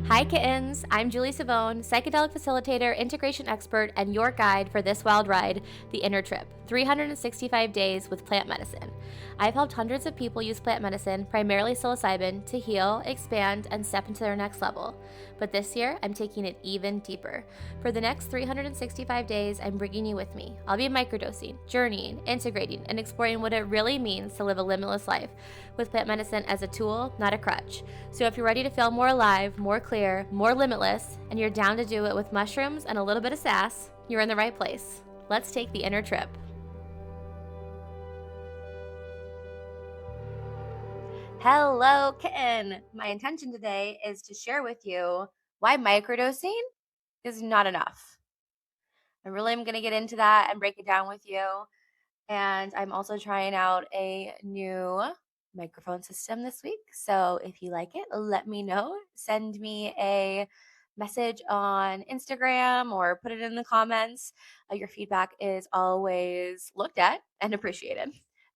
Hi, kittens. I'm Julie Savone, psychedelic facilitator, integration expert, and your guide for this wild ride, The Inner Trip 365 Days with Plant Medicine. I've helped hundreds of people use plant medicine, primarily psilocybin, to heal, expand, and step into their next level. But this year, I'm taking it even deeper. For the next 365 days, I'm bringing you with me. I'll be microdosing, journeying, integrating, and exploring what it really means to live a limitless life, with plant medicine as a tool, not a crutch. So if you're ready to feel more alive, more clear, more limitless, and you're down to do it with mushrooms and a little bit of sass, you're in the right place. Let's take the inner trip. Hello, kitten. My intention today is to share with you why microdosing is not enough. I really am going to get into that and break it down with you. And I'm also trying out a new microphone system this week. So if you like it, let me know. Send me a message on Instagram or put it in the comments. Your feedback is always looked at and appreciated.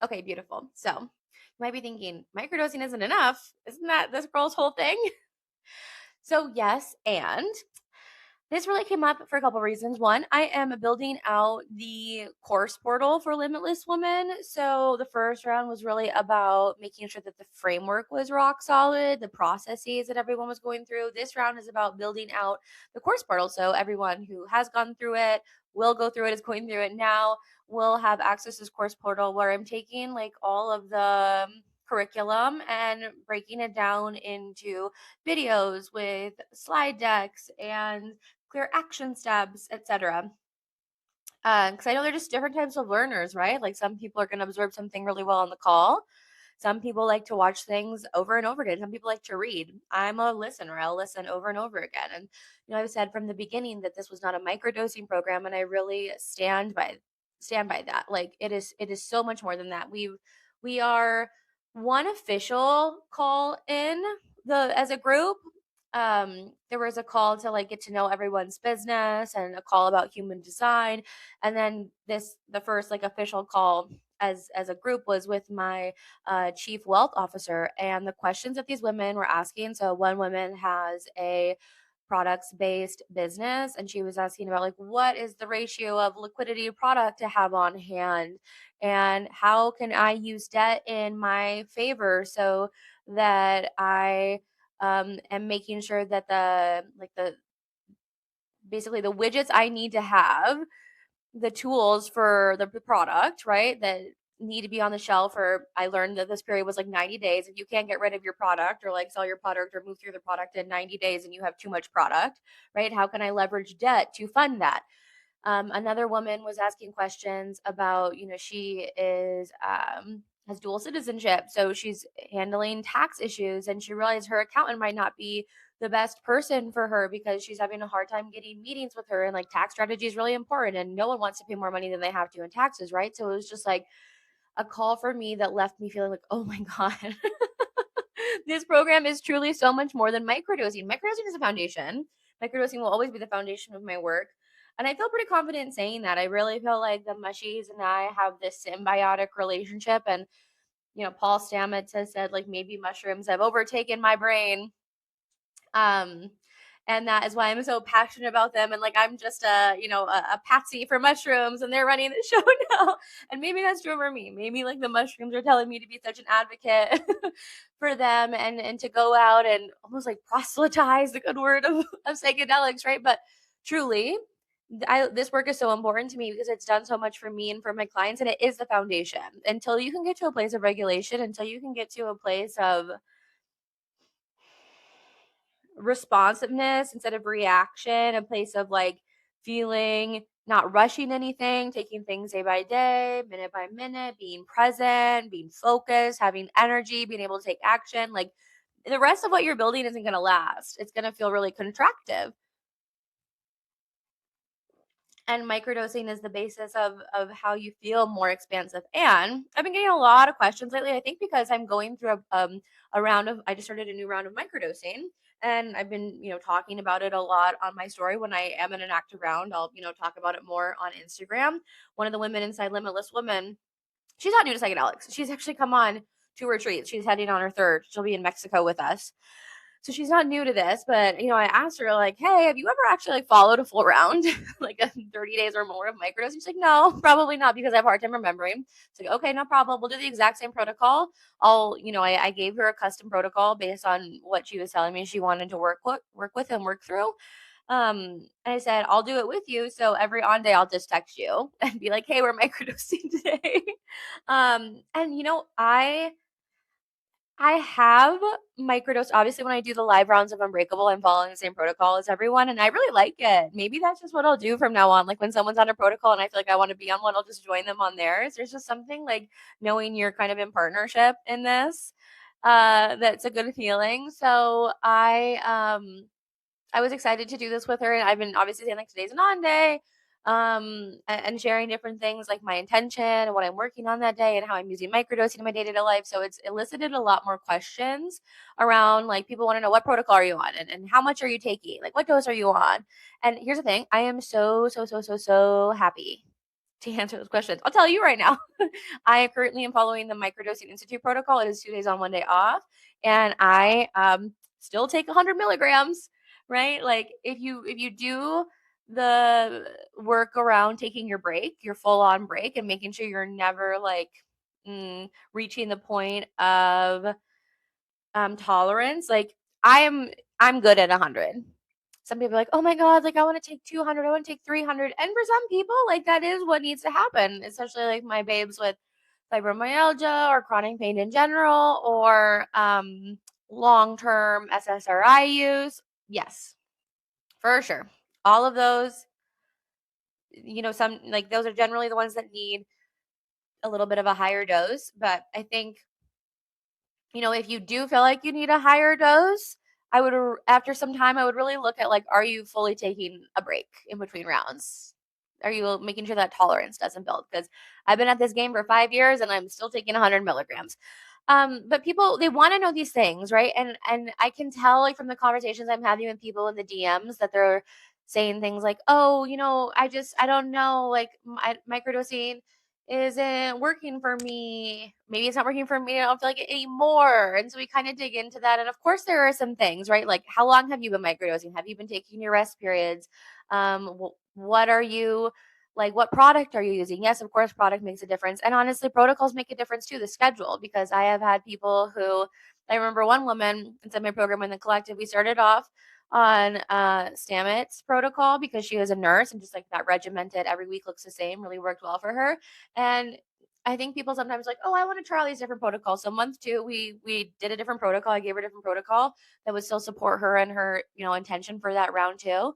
Okay, beautiful. So you might be thinking, microdosing isn't enough. Isn't that this girl's whole thing? So, yes, and this really came up for a couple reasons. One, I am building out the course portal for Limitless Women. So the first round was really about making sure that the framework was rock solid, the processes that everyone was going through. This round is about building out the course portal. So everyone who has gone through it, will go through it, is going through it now, will have access to this course portal where I'm taking like all of the curriculum and breaking it down into videos with slide decks and clear action steps, etc. Because I know they're just different types of learners, right? Like some people are going to absorb something really well on the call. Some people like to watch things over and over again. Some people like to read. I'm a listener. I'll listen over and over again. And I've said from the beginning that this was not a microdosing program, and I really stand by that. Like it is so much more than that. We are one official call in the as a group. There was a call to like get to know everyone's business and a call about human design, and then the first like official call as a group was with my chief wealth officer, and the questions that these women were asking. So one woman has a products based business, and she was asking about like what is the ratio of liquidity of product to have on hand, and how can I use debt in my favor so that I am making sure that the basically the widgets I need to have, the tools for the product, right? That need to be on the shelf. Or I learned that this period was like 90 days. If you can't get rid of your product or like sell your product or move through the product in 90 days and you have too much product, right? How can I leverage debt to fund that? Another woman was asking questions about, she has dual citizenship, so she's handling tax issues, and she realized her accountant might not be the best person for her because she's having a hard time getting meetings with her, and like tax strategy is really important, and no one wants to pay more money than they have to in taxes, right? So it was just like a call for me that left me feeling like, oh my god, this program is truly so much more than microdosing. Microdosing is a foundation. Microdosing will always be the foundation of my work. And I feel pretty confident saying that. I really feel like the mushies and I have this symbiotic relationship. And, Paul Stamets has said, like, maybe mushrooms have overtaken my brain. Um, and that is why I'm so passionate about them. And like, I'm just a patsy for mushrooms, and they're running the show now. And maybe that's true for me. Maybe like the mushrooms are telling me to be such an advocate for them, and to go out and almost like proselytize, the good word of psychedelics, right? But truly, this work is so important to me because it's done so much for me and for my clients, and it is the foundation. Until you can get to a place of regulation, until you can get to a place of responsiveness instead of reaction, a place of like feeling, not rushing anything, taking things day by day, minute by minute, being present, being focused, having energy, being able to take action. Like the rest of what you're building isn't going to last. It's going to feel really contractive. And microdosing is the basis of how you feel more expansive. And I've been getting a lot of questions lately, I think because I'm going through a round of, I just started a new round of microdosing, and I've been, talking about it a lot on my story. When I am in an active round, I'll, talk about it more on Instagram. One of the women inside Limitless Women, she's not new to psychedelics. She's actually come on 2 retreats. She's heading on her third. She'll be in Mexico with us. So she's not new to this, but I asked her like, "Hey, have you ever actually like followed a full round, like 30 days or more of microdosing?" She's like, "No, probably not because I have a hard time remembering." It's like, "Okay, no problem. We'll do the exact same protocol. I gave her a custom protocol based on what she was telling me she wanted to work with and work through. And I said, I'll do it with you. So every on day, I'll just text you and be like, hey, we're microdosing today. And I have microdosed. Obviously, when I do the live rounds of Unbreakable, I'm following the same protocol as everyone, and I really like it. Maybe that's just what I'll do from now on. Like when someone's on a protocol and I feel like I want to be on one, I'll just join them on theirs. There's just something like knowing you're kind of in partnership in this. That's a good feeling. So I was excited to do this with her, and I've been obviously saying like today's an on day, and sharing different things like my intention and what I'm working on that day and how I'm using microdosing in my day-to-day life. So it's elicited a lot more questions around like people want to know what protocol are you on and how much are you taking, like what dose are you on? And here's the thing, I am so happy to answer those questions. I'll tell you right now. I currently am following the Microdosing Institute protocol. It is 2 days on, 1 day off, and I still take 100 milligrams. Right, like if you do the work around taking your break, your full on break, and making sure you're never like reaching the point of tolerance. Like I'm good at 100. Some people are like, oh my God, like I want to take 200, I want to take 300. And for some people, like that is what needs to happen, especially like my babes with fibromyalgia or chronic pain in general, or long-term SSRI use. Yes, for sure. All of those, some like those are generally the ones that need a little bit of a higher dose. But I think, if you do feel like you need a higher dose, after some time, I would really look at like, are you fully taking a break in between rounds? Are you making sure that tolerance doesn't build? Because I've been at this game for 5 years and I'm still taking 100 milligrams. But people, they want to know these things, right? And I can tell like from the conversations I'm having with people in the DMs that they're saying things like, oh, I don't know, like microdosing isn't working for me. Maybe it's not working for me. I don't feel like it anymore. And so we kind of dig into that. And of course, there are some things, right? Like, how long have you been microdosing? Have you been taking your rest periods? What are you like? What product are you using? Yes, of course, product makes a difference. And honestly, protocols make a difference too, the schedule, because I have had people who, I remember one woman inside my program in the collective, we started off on Stamit's protocol because she was a nurse and just like that regimented every week looks the same really worked well for her. And I think people sometimes like, oh, I want to try all these different protocols. So month two, we did a different protocol. I gave her a different protocol that would still support her and her, intention for that round two.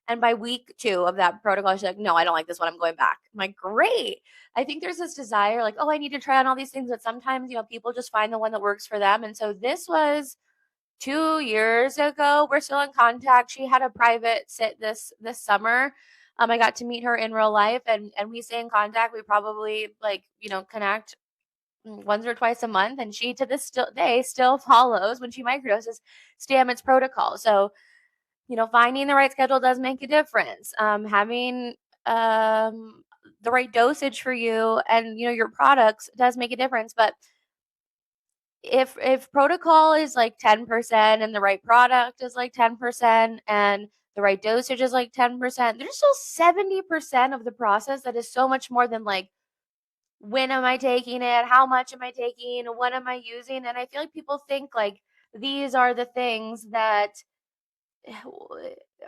And by week two of that protocol, she's like, no, I don't like this one. I'm going back. I'm like, great. I think there's this desire, like, oh, I need to try on all these things. But sometimes, people just find the one that works for them. And so this was 2 years ago. We're still in contact. She had a private sit this summer. I got to meet her in real life, and we stay in contact. We probably like connect once or twice a month, and she to this day still follows when she microdoses Stamit's protocol. So finding the right schedule does make a difference. Having the right dosage for you and your products does make a difference, but if protocol is like 10% and the right product is like 10% and the right dosage is like 10%, there's still 70% of the process that is so much more than like, when am I taking it? How much am I taking? What am I using? And I feel like people think like these are the things that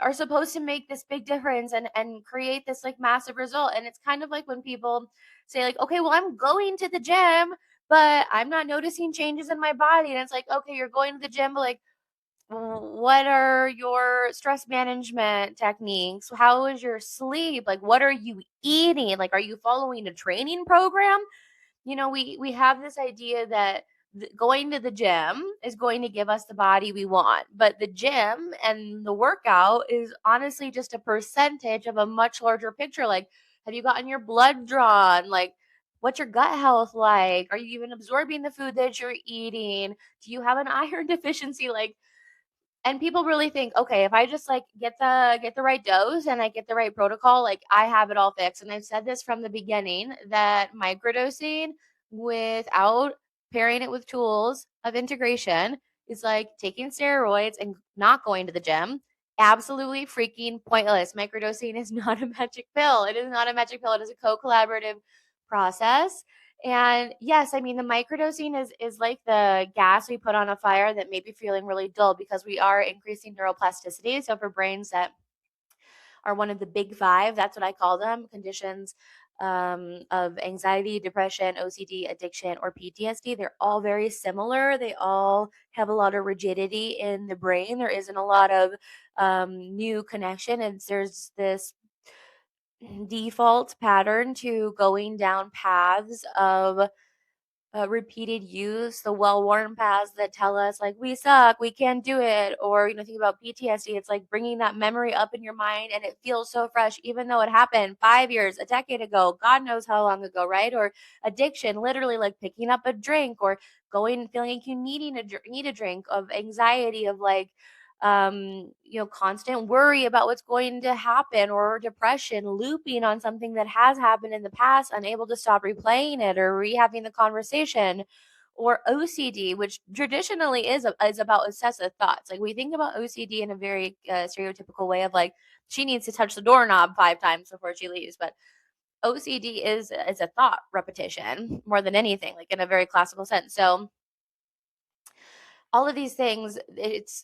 are supposed to make this big difference and create this like massive result. And it's kind of like when people say like, okay, well, I'm going to the gym, but I'm not noticing changes in my body. And it's like, okay, you're going to the gym, but like, what are your stress management techniques? How is your sleep? Like, what are you eating? Like, are you following a training program? We have this idea that going to the gym is going to give us the body we want, but the gym and the workout is honestly just a percentage of a much larger picture. Like, have you gotten your blood drawn? Like, what's your gut health like? Are you even absorbing the food that you're eating? Do you have an iron deficiency? Like, and people really think, okay, if I just like get the right dose and I get the right protocol, like I have it all fixed. And I've said this from the beginning that microdosing without pairing it with tools of integration is like taking steroids and not going to the gym. Absolutely freaking pointless. Microdosing is not a magic pill. It is not a magic pill. It is a co-collaborative process. And yes, I mean the microdosing is like the gas we put on a fire that may be feeling really dull because we are increasing neuroplasticity. So for brains that are one of the big five, that's what I call them, conditions of anxiety, depression, OCD, addiction, or PTSD. They're all very similar. They all have a lot of rigidity in the brain. There isn't a lot of new connection, and there's this default pattern to going down paths of repeated use, the well-worn paths that tell us like we suck, we can't do it, or think about PTSD. It's like bringing that memory up in your mind, and it feels so fresh, even though it happened 5 years, a decade ago, God knows how long ago, right? Or addiction, literally like picking up a drink or going, feeling like you need a drink, of anxiety, of like constant worry about what's going to happen, or depression, looping on something that has happened in the past, unable to stop replaying it or rehaving the conversation, or OCD, which traditionally is about obsessive thoughts. Like we think about OCD in a very stereotypical way of like she needs to touch the doorknob 5 times before she leaves, but OCD is a thought repetition more than anything, like in a very classical sense. So all of these things, it's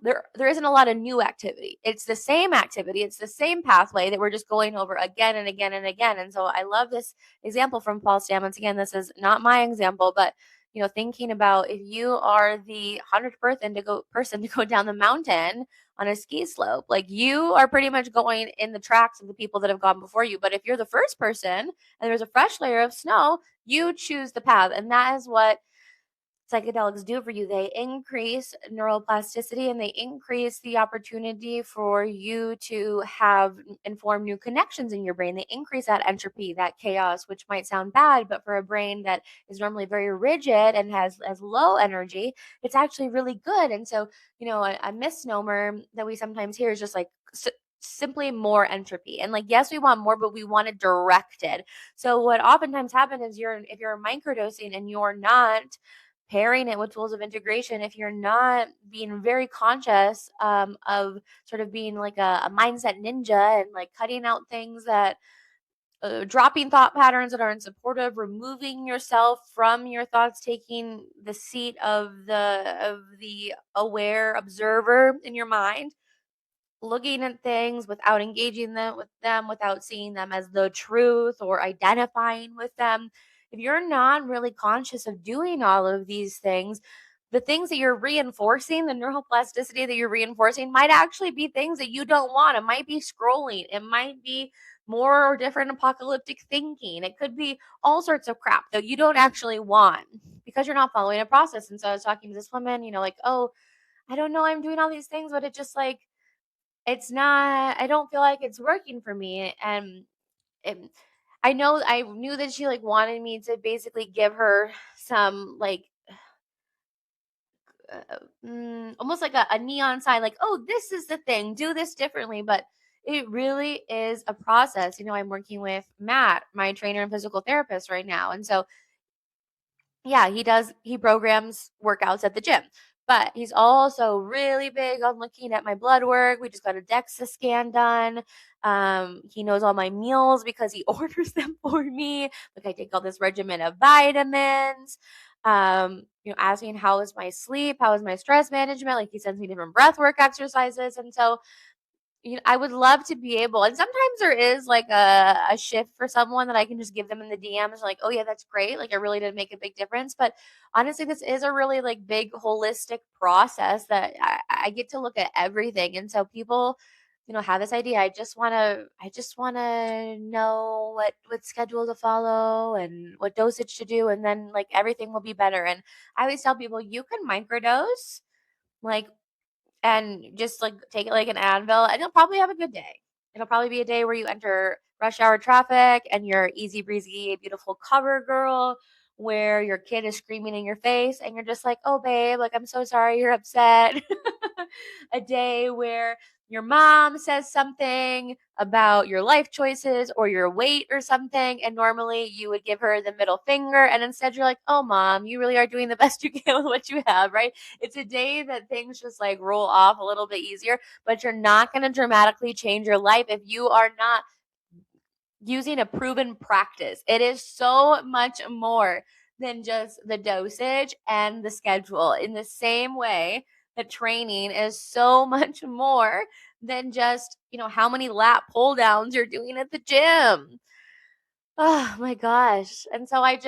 there isn't a lot of new activity. It's the same activity, it's the same pathway that we're just going over again and again and again. And so I love this example from Paul Stamets. Again, this is not my example, but thinking about if you are the 100th person to go down the mountain on a ski slope, like you are pretty much going in the tracks of the people that have gone before you. But if you're the first person and there's a fresh layer of snow, you choose the path. And that is what psychedelics do for you. They increase neuroplasticity, and they increase the opportunity for you to have and form new connections in your brain. They increase that entropy, that chaos, which might sound bad, but for a brain that is normally very rigid and has low energy, it's actually really good. And so, a misnomer that we sometimes hear is just like simply more entropy. And like, yes, we want more, but we want it directed. So what oftentimes happens is if you're microdosing and you're not pairing it with tools of integration, if you're not being very conscious of sort of being like a mindset ninja and like cutting out things that dropping thought patterns that aren't supportive, removing yourself from your thoughts, taking the seat of the aware observer in your mind, looking at things without engaging them, without seeing them as the truth or identifying with them. If you're not really conscious of doing all of these things, the things that you're reinforcing, the neuroplasticity that you're reinforcing, might actually be things that you don't want. It might be scrolling. It might be more or different apocalyptic thinking. It could be all sorts of crap that you don't actually want because you're not following a process. And so I was talking to this woman, like, oh, I don't know, I'm doing all these things, but it just like it's not, I don't feel like it's working for me. And it, I knew that she like wanted me to basically give her some like almost like a neon sign, like, oh, this is the thing, do this differently. But it really is a process. I'm working with Matt, my trainer and physical therapist right now. And so yeah, he programs workouts at the gym, but he's also really big on looking at my blood work. We just got a DEXA scan done. He knows all my meals because he orders them for me. Like I take all this regimen of vitamins. Asking how is my sleep, how is my stress management. Like he sends me different breath work exercises, and so I would love to be able, and sometimes there is like a shift for someone that I can just give them in the DMs, like, oh yeah, that's great. Like, I really did make a big difference. But honestly, this is a really like big holistic process that I get to look at everything. And so people, have this idea. I just want to know what schedule to follow and what dosage to do. And then like everything will be better. And I always tell people you can microdose. Like and just like take it like an Advil, and you'll probably have a good day. It'll probably be a day where you enter rush hour traffic and you're easy breezy, beautiful cover girl, where your kid is screaming in your face and you're just like, oh babe, like I'm so sorry you're upset. A day where your mom says something about your life choices or your weight or something, and normally you would give her the middle finger, and instead you're like, oh, mom, you really are doing the best you can with what you have, right? It's a day that things just like roll off a little bit easier, but you're not going to dramatically change your life if you are not using a proven practice. It is so much more than just the dosage and the schedule. In the same way that training is so much more than just, how many lap pull downs you're doing at the gym. Oh my gosh. And so I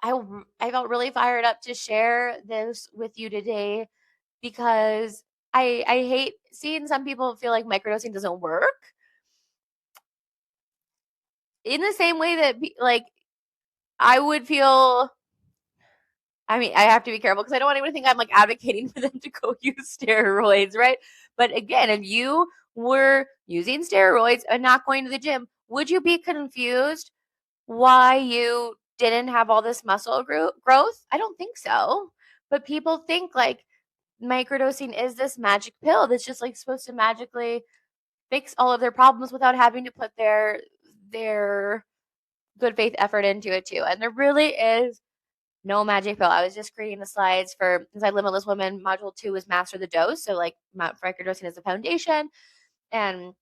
felt really fired up to share this with you today because I hate seeing some people feel like microdosing doesn't work in the same way that like I would feel. I mean, I have to be careful because I don't want anyone to think I'm like advocating for them to go use steroids, right? But again, if you were using steroids and not going to the gym, would you be confused why you didn't have all this muscle growth? I don't think so. But people think like microdosing is this magic pill that's just like supposed to magically fix all of their problems without having to put their good faith effort into it too. And there really is no magic pill. I was just creating the slides for Inside Limitless Women. Module 2 is Master the Dose. So like microdosing is the foundation, and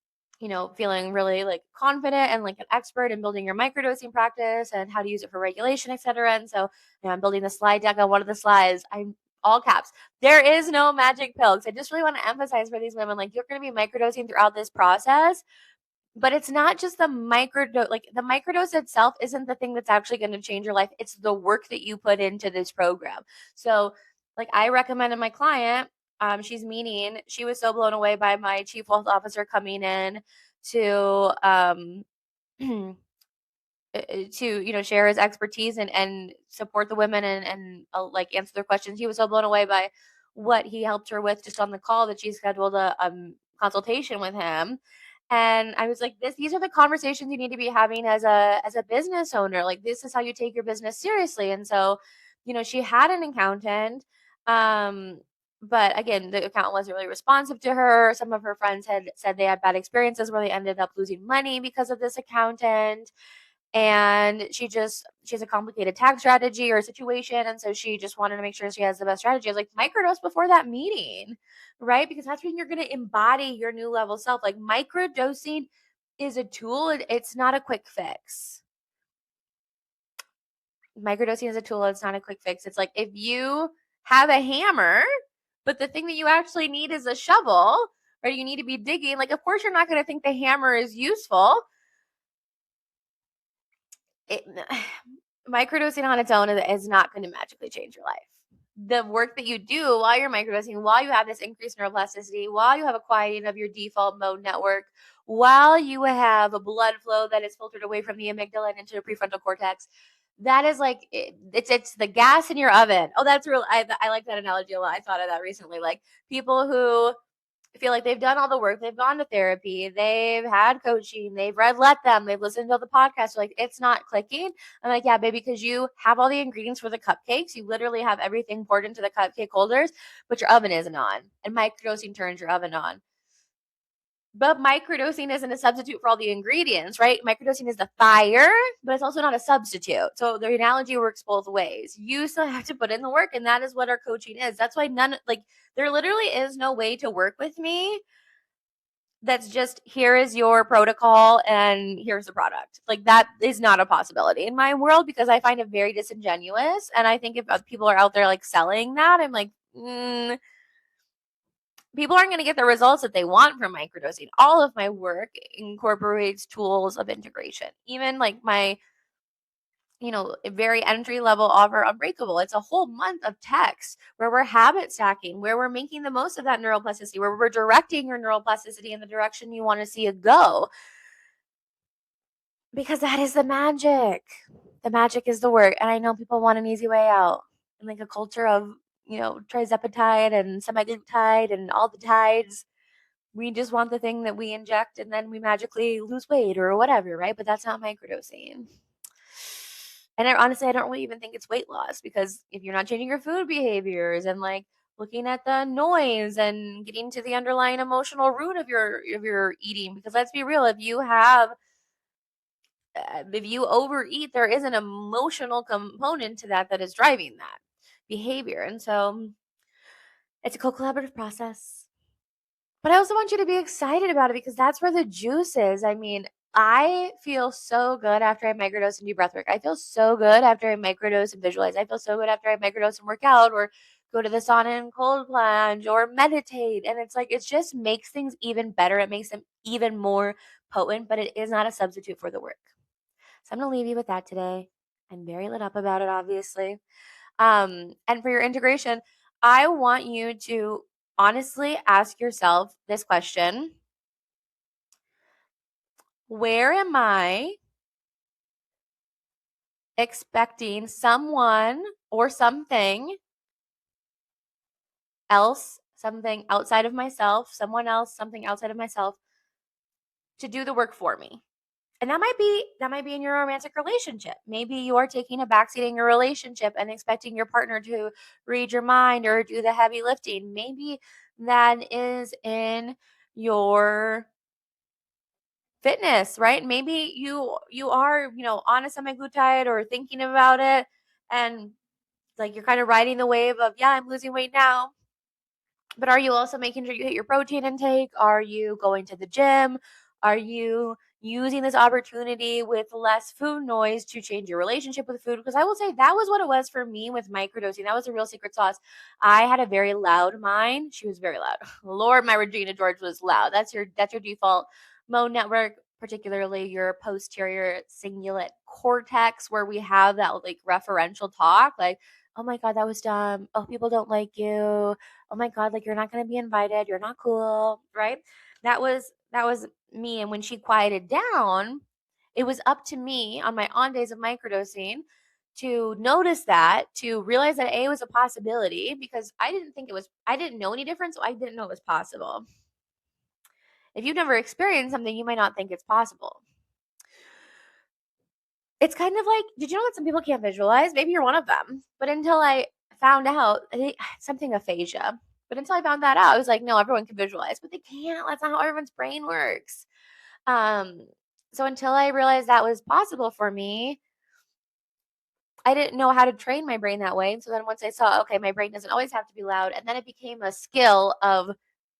feeling really like confident and like an expert in building your microdosing practice and how to use it for regulation, etc. And so I'm building the slide deck on one of the slides. I'm all caps. There is no magic pill, because I just really want to emphasize for these women, like, you're going to be microdosing throughout this process. But it's not just the microdose. Like, the microdose itself isn't the thing that's actually going to change your life. It's the work that you put into this program. So, like, I recommended my client, she's meaning, she was so blown away by my chief health officer coming in to share his expertise and support the women and like answer their questions. He was so blown away by what he helped her with just on the call that she scheduled a consultation with him. And I was like, these are the conversations you need to be having as a business owner. Like, this is how you take your business seriously. And so, she had an accountant. But again, the accountant wasn't really responsive to her. Some of her friends had said they had bad experiences where they ended up losing money because of this accountant. And she has a complicated tax strategy or situation, and so she just wanted to make sure she has the best strategy. I was like, microdose before that meeting, right? Because that's when you're going to embody your new level self. Like, microdosing is a tool, it's not a quick fix. Microdosing is a tool, it's not a quick fix. It's like, if you have a hammer, but the thing that you actually need is a shovel, or you need to be digging, like, of course you're not going to think the hammer is useful. Microdosing on its own is not going to magically change your life. The work that you do while you're microdosing, while you have this increased neuroplasticity, while you have a quieting of your default mode network, while you have a blood flow that is filtered away from the amygdala and into the prefrontal cortex, that is like, it's the gas in your oven. Oh, that's real. I like that analogy a lot. I thought of that recently. Like, people who feel like they've done all the work, they've gone to therapy, they've had coaching, they've read Let Them, they've listened to the podcast, like, it's not clicking. I'm like, yeah, baby, because you have all the ingredients for the cupcakes. You literally have everything poured into the cupcake holders, but your oven isn't on. And microdosing turns your oven on. But microdosing isn't a substitute for all the ingredients, right? Microdosing is the fire, but it's also not a substitute. So the analogy works both ways. You still have to put in the work, and that is what our coaching is. That's why there literally is no way to work with me that's just, here is your protocol and here's the product. Like, that is not a possibility in my world, because I find it very disingenuous. And I think if people are out there like selling that, I'm like, people aren't going to get the results that they want from microdosing. All of my work incorporates tools of integration. Even like my, very entry level offer, Unbreakable. It's a whole month of text where we're habit stacking, where we're making the most of that neuroplasticity, where we're directing your neuroplasticity in the direction you want to see it go. Because that is the magic. The magic is the work. And I know people want an easy way out, and like a culture of, trizepatide and semaglutide and all the tides. We just want the thing that we inject and then we magically lose weight or whatever, right? But that's not microdosing. And honestly, I don't really even think it's weight loss, because if you're not changing your food behaviors and like looking at the noise and getting to the underlying emotional root of your eating. Because let's be real, if you overeat, there is an emotional component to that is driving that behavior. And so it's a co-collaborative process. But I also want you to be excited about it because that's where the juice is. I mean, I feel so good after I microdose and do breath work. I feel so good after I microdose and visualize. I feel so good after I microdose and work out or go to the sauna and cold plunge or meditate. And it's like, it just makes things even better. It makes them even more potent, but it is not a substitute for the work. So I'm going to leave you with that today. I'm very lit up about it, obviously. And for your integration, I want you to honestly ask yourself this question. Where am I expecting someone or something else, something outside of myself, someone else, something outside of myself to do the work for me? And that might be in your romantic relationship. Maybe you are taking a backseat in your relationship and expecting your partner to read your mind or do the heavy lifting. Maybe that is in your fitness, right? Maybe you are, on a semaglutide or thinking about it and like you're kind of riding the wave of, yeah, I'm losing weight now. But are you also making sure you hit your protein intake? Are you going to the gym? Are you using this opportunity with less food noise to change your relationship with food? Because I will say that was what it was for me with microdosing. That was a real secret sauce. I had a very loud mind. She was very loud. Lord, my Regina George was loud. That's your default mode network, particularly your posterior cingulate cortex, where we have that like referential talk, like, oh my God, that was dumb. Oh, people don't like you. Oh my God, like you're not going to be invited. You're not cool, right? That was me. And when she quieted down, it was up to me on my on days of microdosing to notice that, to realize that A was a possibility because I didn't know any different, so I didn't know it was possible. If you've never experienced something, you might not think it's possible. It's kind of like, did you know that some people can't visualize? Maybe you're one of them. But until I found out, something aphasia. But until I found that out, I was like, no, everyone can visualize, but they can't. That's not how everyone's brain works. Um, so until I realized that was possible for me, I didn't know how to train my brain that way. And so then once I saw, okay, my brain doesn't always have to be loud, and then it became a skill of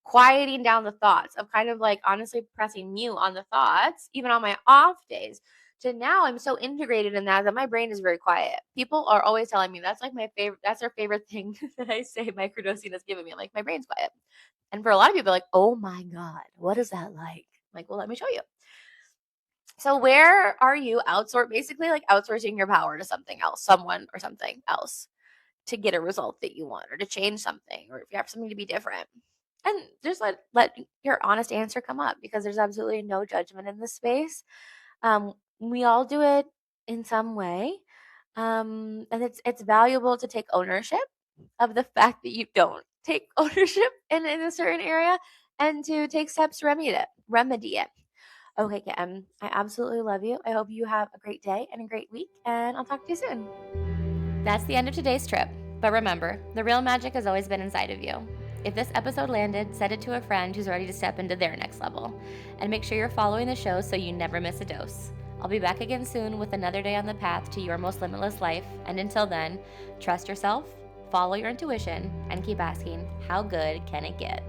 quieting down the thoughts, of kind of like honestly pressing mute on the thoughts, even on my off days. To now I'm so integrated in that my brain is very quiet. People are always telling me that's like my favorite, that's their favorite thing that I say microdosing has given me. I'm like, my brain's quiet. And for a lot of people, like, oh my God, what is that like? I'm like, well, let me show you. So where are you basically like outsourcing your power to something else, someone or something else to get a result that you want or to change something or if you have something to be different? And just let your honest answer come up because there's absolutely no judgment in this space. We all do it in some way. And it's valuable to take ownership of the fact that you don't take ownership in a certain area and to take steps to remedy it. Okay, Kim, I absolutely love you. I hope you have a great day and a great week, and I'll talk to you soon. That's the end of today's trip. But remember, the real magic has always been inside of you. If this episode landed, send it to a friend who's ready to step into their next level. And make sure you're following the show so you never miss a dose. I'll be back again soon with another day on the path to your most limitless life. And until then, trust yourself, follow your intuition, and keep asking, how good can it get?